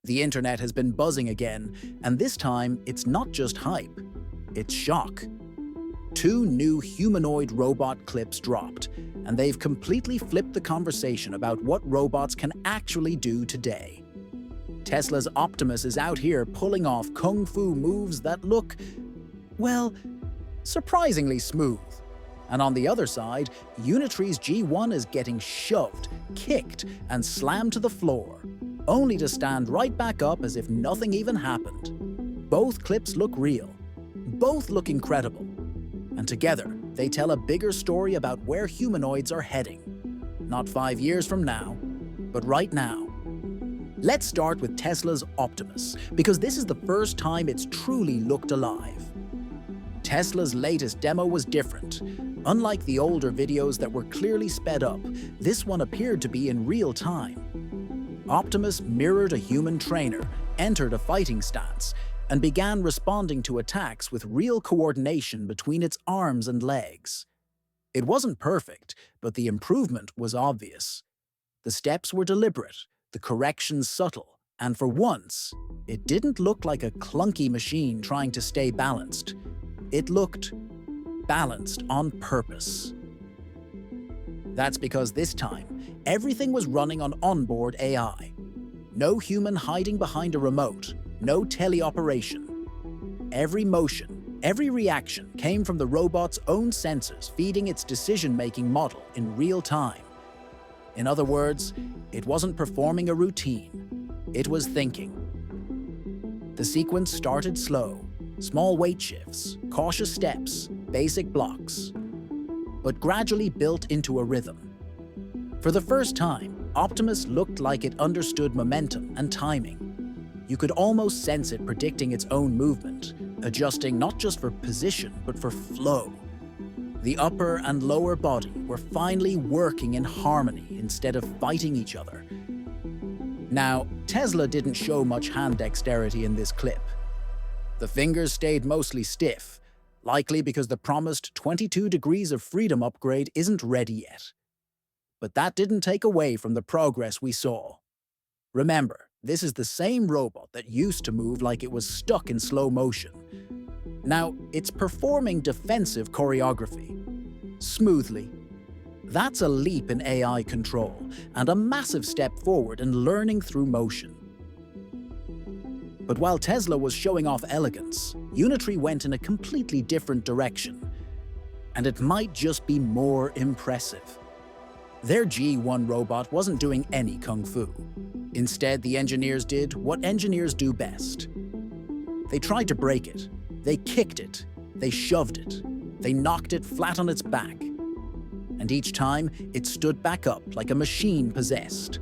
The internet has been buzzing again, and this time it's not just hype, it's shock. Two new humanoid robot clips dropped, and they've completely flipped the conversation about what robots can actually do today. Tesla's Optimus is out here pulling off kung fu moves that look, well, surprisingly smooth. And on the other side, Unitree's G1 is getting shoved, kicked, and slammed to the floor, only to stand right back up as if nothing even happened. Both clips look real. Both look incredible. And together, they tell a bigger story about where humanoids are heading. Not 5 years from now, but right now. Let's start with Tesla's Optimus, because this is the first time it's truly looked alive. Tesla's latest demo was different. Unlike the older videos that were clearly sped up, this one appeared to be in real time. Optimus mirrored a human trainer, entered a fighting stance, and began responding to attacks with real coordination between its arms and legs. It wasn't perfect, but the improvement was obvious. The steps were deliberate, the corrections subtle, and for once, it didn't look like a clunky machine trying to stay balanced. It looked balanced on purpose. That's because this time, everything was running on onboard AI. No human hiding behind a remote, no teleoperation. Every motion, every reaction came from the robot's own sensors feeding its decision-making model in real time. In other words, it wasn't performing a routine, it was thinking. The sequence started slow, small weight shifts, cautious steps, basic blocks, but gradually built into a rhythm. For the first time, Optimus looked like it understood momentum and timing. You could almost sense it predicting its own movement, adjusting not just for position, but for flow. The upper and lower body were finally working in harmony instead of fighting each other. Now, Tesla didn't show much hand dexterity in this clip. The fingers stayed mostly stiff, likely because the promised 22 degrees of freedom upgrade isn't ready yet. But that didn't take away from the progress we saw. Remember, this is the same robot that used to move like it was stuck in slow motion. Now, it's performing defensive choreography. Smoothly. That's a leap in AI control, and a massive step forward in learning through motion. But while Tesla was showing off elegance, Unitree went in a completely different direction. And it might just be more impressive. Their G1 robot wasn't doing any kung fu. Instead, the engineers did what engineers do best. They tried to break it. They kicked it. They shoved it. They knocked it flat on its back. And each time, it stood back up like a machine possessed.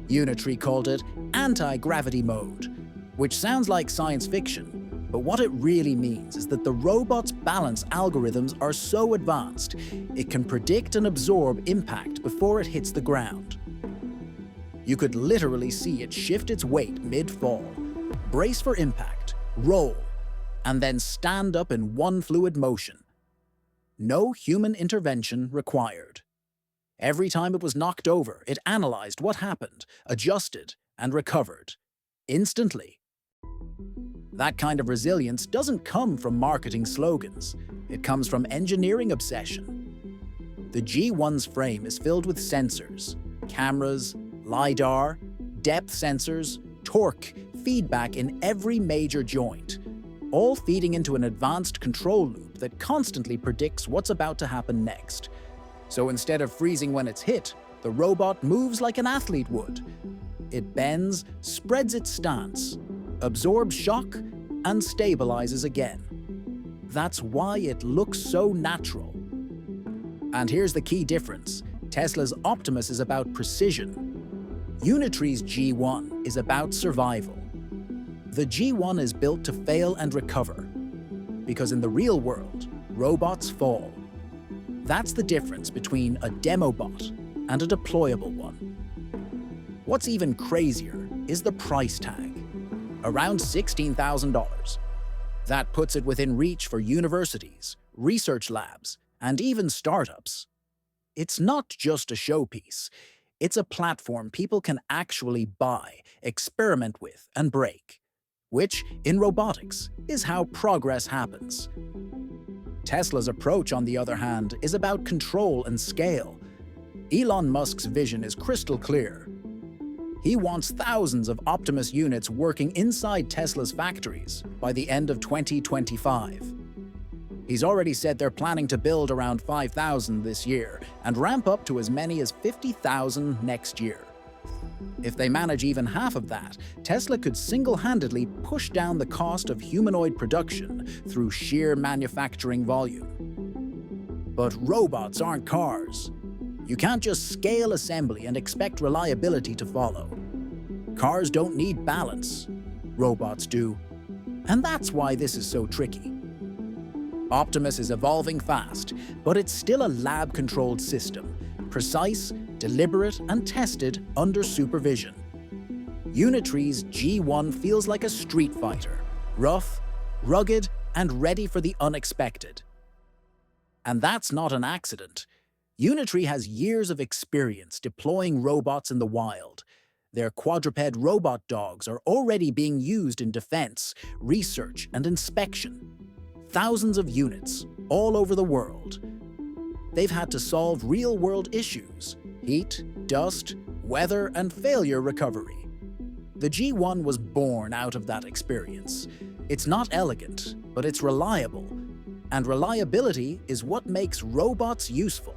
Unitree called it anti-gravity mode, which sounds like science fiction. But what it really means is that the robot's balance algorithms are so advanced, it can predict and absorb impact before it hits the ground. You could literally see it shift its weight mid-fall, brace for impact, roll, and then stand up in one fluid motion. No human intervention required. Every time it was knocked over, it analyzed what happened, adjusted, and recovered. Instantly. That kind of resilience doesn't come from marketing slogans. It comes from engineering obsession. The G1's frame is filled with sensors, cameras, LiDAR, depth sensors, torque, feedback in every major joint, all feeding into an advanced control loop that constantly predicts what's about to happen next. So instead of freezing when it's hit, the robot moves like an athlete would. It bends, spreads its stance, absorbs shock, and stabilizes again. That's why it looks so natural. And here's the key difference. Tesla's Optimus is about precision. Unitree's G1 is about survival. The G1 is built to fail and recover, because in the real world, robots fall. That's the difference between a demo bot and a deployable one. What's even crazier is the price tag. Around $16,000. That puts it within reach for universities, research labs, and even startups. It's not just a showpiece. It's a platform people can actually buy, experiment with, and break. Which, in robotics, is how progress happens. Tesla's approach, on the other hand, is about control and scale. Elon Musk's vision is crystal clear. He wants thousands of Optimus units working inside Tesla's factories by the end of 2025. He's already said they're planning to build around 5,000 this year and ramp up to as many as 50,000 next year. If they manage even half of that, Tesla could single-handedly push down the cost of humanoid production through sheer manufacturing volume. But robots aren't cars. You can't just scale assembly and expect reliability to follow. Cars don't need balance. Robots do. And that's why this is so tricky. Optimus is evolving fast, but it's still a lab-controlled system, precise, deliberate, and tested under supervision. Unitree's G1 feels like a street fighter, rough, rugged, and ready for the unexpected. And that's not an accident. Unitree has years of experience deploying robots in the wild. Their quadruped robot dogs are already being used in defense, research, and inspection. Thousands of units, all over the world. They've had to solve real-world issues: heat, dust, weather, and failure recovery. The G1 was born out of that experience. It's not elegant, but it's reliable. And reliability is what makes robots useful,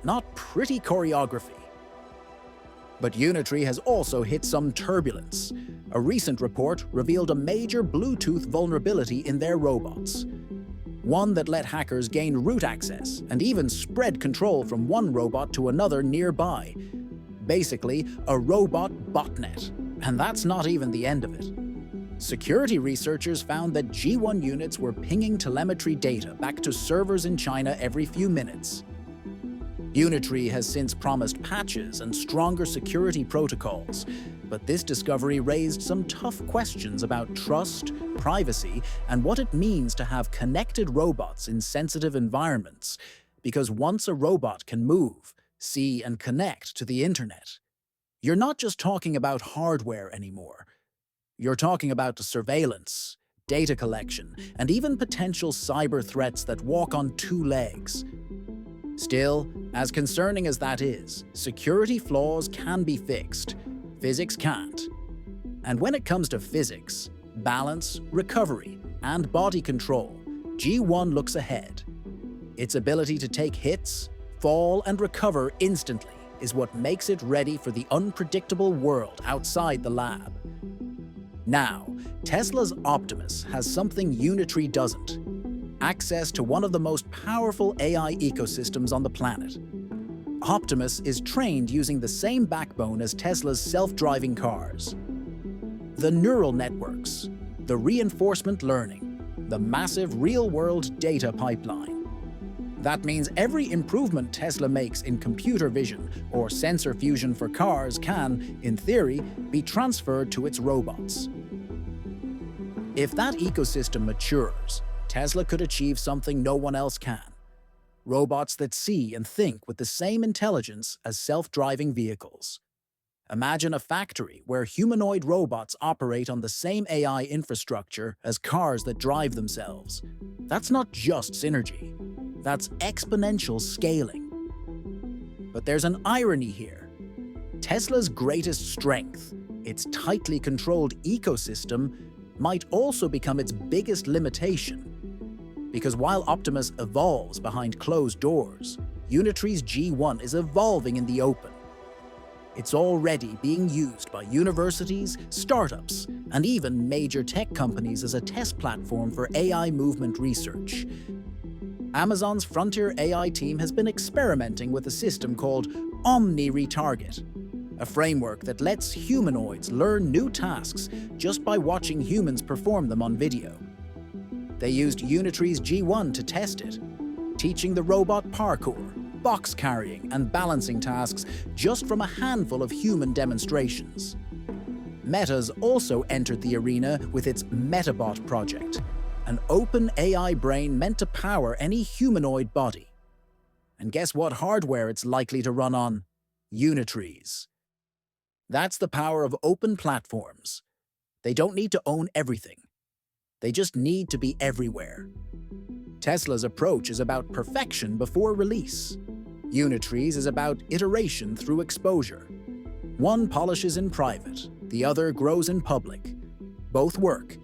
not pretty choreography. But Unitree has also hit some turbulence. A recent report revealed a major Bluetooth vulnerability in their robots. One that let hackers gain root access and even spread control from one robot to another nearby. Basically, a robot botnet. And that's not even the end of it. Security researchers found that G1 units were pinging telemetry data back to servers in China every few minutes. Unitree has since promised patches and stronger security protocols, but this discovery raised some tough questions about trust, privacy, and what it means to have connected robots in sensitive environments, because once a robot can move, see, and connect to the internet, you're not just talking about hardware anymore. You're talking about surveillance, data collection, and even potential cyber threats that walk on two legs. Still, as concerning as that is, security flaws can be fixed. Physics can't. And when it comes to physics, balance, recovery, and body control, G1 looks ahead. Its ability to take hits, fall, and recover instantly is what makes it ready for the unpredictable world outside the lab. Now, Tesla's Optimus has something Unitree doesn't: access to one of the most powerful AI ecosystems on the planet. Optimus is trained using the same backbone as Tesla's self-driving cars. The neural networks, the reinforcement learning, the massive real-world data pipeline. That means every improvement Tesla makes in computer vision or sensor fusion for cars can, in theory, be transferred to its robots. If that ecosystem matures, Tesla could achieve something no one else can: robots that see and think with the same intelligence as self-driving vehicles. Imagine a factory where humanoid robots operate on the same AI infrastructure as cars that drive themselves. That's not just synergy. That's exponential scaling. But there's an irony here. Tesla's greatest strength, its tightly controlled ecosystem, might also become its biggest limitation. Because while Optimus evolves behind closed doors, Unitree's G1 is evolving in the open. It's already being used by universities, startups, and even major tech companies as a test platform for AI movement research. Amazon's Frontier AI team has been experimenting with a system called Omni-Retarget, a framework that lets humanoids learn new tasks just by watching humans perform them on video. They used Unitree's G1 to test it, teaching the robot parkour, box carrying, and balancing tasks just from a handful of human demonstrations. Meta's also entered the arena with its Metabot project, an open AI brain meant to power any humanoid body. And guess what hardware it's likely to run on? Unitrees. That's the power of open platforms. They don't need to own everything. They just need to be everywhere. Tesla's approach is about perfection before release. Unitree's is about iteration through exposure. One polishes in private, the other grows in public. Both work,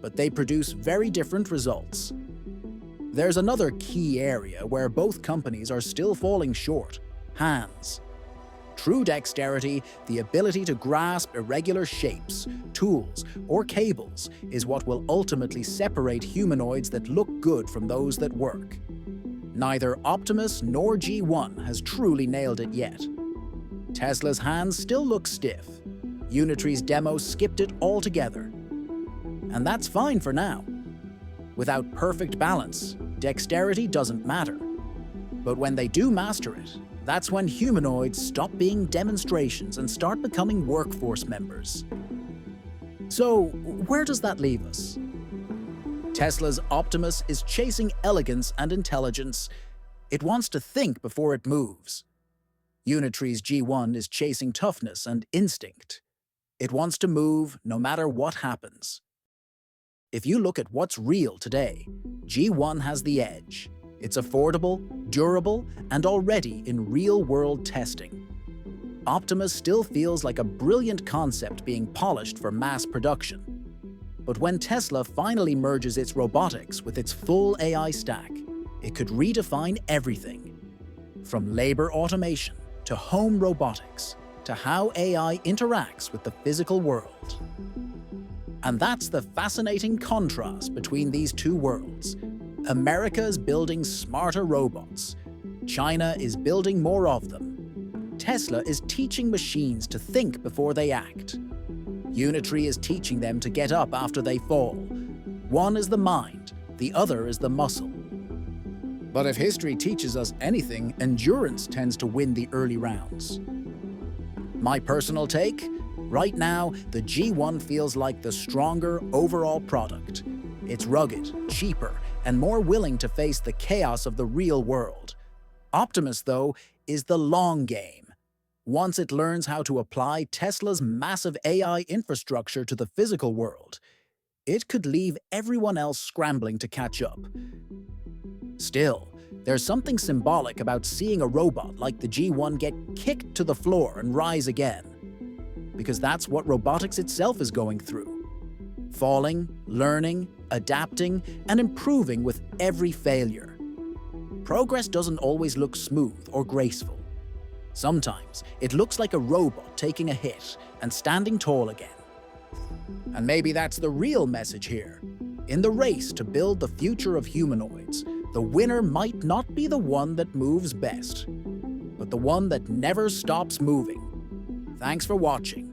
but they produce very different results. There's another key area where both companies are still falling short: hands. True dexterity, the ability to grasp irregular shapes, tools, or cables, is what will ultimately separate humanoids that look good from those that work. Neither Optimus nor G1 has truly nailed it yet. Tesla's hands still look stiff. Unitree's demo skipped it altogether. And that's fine for now. Without perfect balance, dexterity doesn't matter. But when they do master it, that's when humanoids stop being demonstrations and start becoming workforce members. So, where does that leave us? Tesla's Optimus is chasing elegance and intelligence. It wants to think before it moves. Unitree's G1 is chasing toughness and instinct. It wants to move no matter what happens. If you look at what's real today, G1 has the edge. It's affordable, durable, and already in real-world testing. Optimus still feels like a brilliant concept being polished for mass production. But when Tesla finally merges its robotics with its full AI stack, it could redefine everything. From labor automation to home robotics to how AI interacts with the physical world. And that's the fascinating contrast between these two worlds. America is building smarter robots. China is building more of them. Tesla is teaching machines to think before they act. Unitree is teaching them to get up after they fall. One is the mind, the other is the muscle. But if history teaches us anything, endurance tends to win the early rounds. My personal take? Right now, the G1 feels like the stronger overall product. It's rugged, cheaper, and more willing to face the chaos of the real world. Optimus, though, is the long game. Once it learns how to apply Tesla's massive AI infrastructure to the physical world, it could leave everyone else scrambling to catch up. Still, there's something symbolic about seeing a robot like the G1 get kicked to the floor and rise again. Because that's what robotics itself is going through. Falling, learning, adapting, and improving with every failure. Progress doesn't always look smooth or graceful. Sometimes it looks like a robot taking a hit and standing tall again. And maybe that's the real message here. In the race to build the future of humanoids, the winner might not be the one that moves best, but the one that never stops moving. Thanks for watching.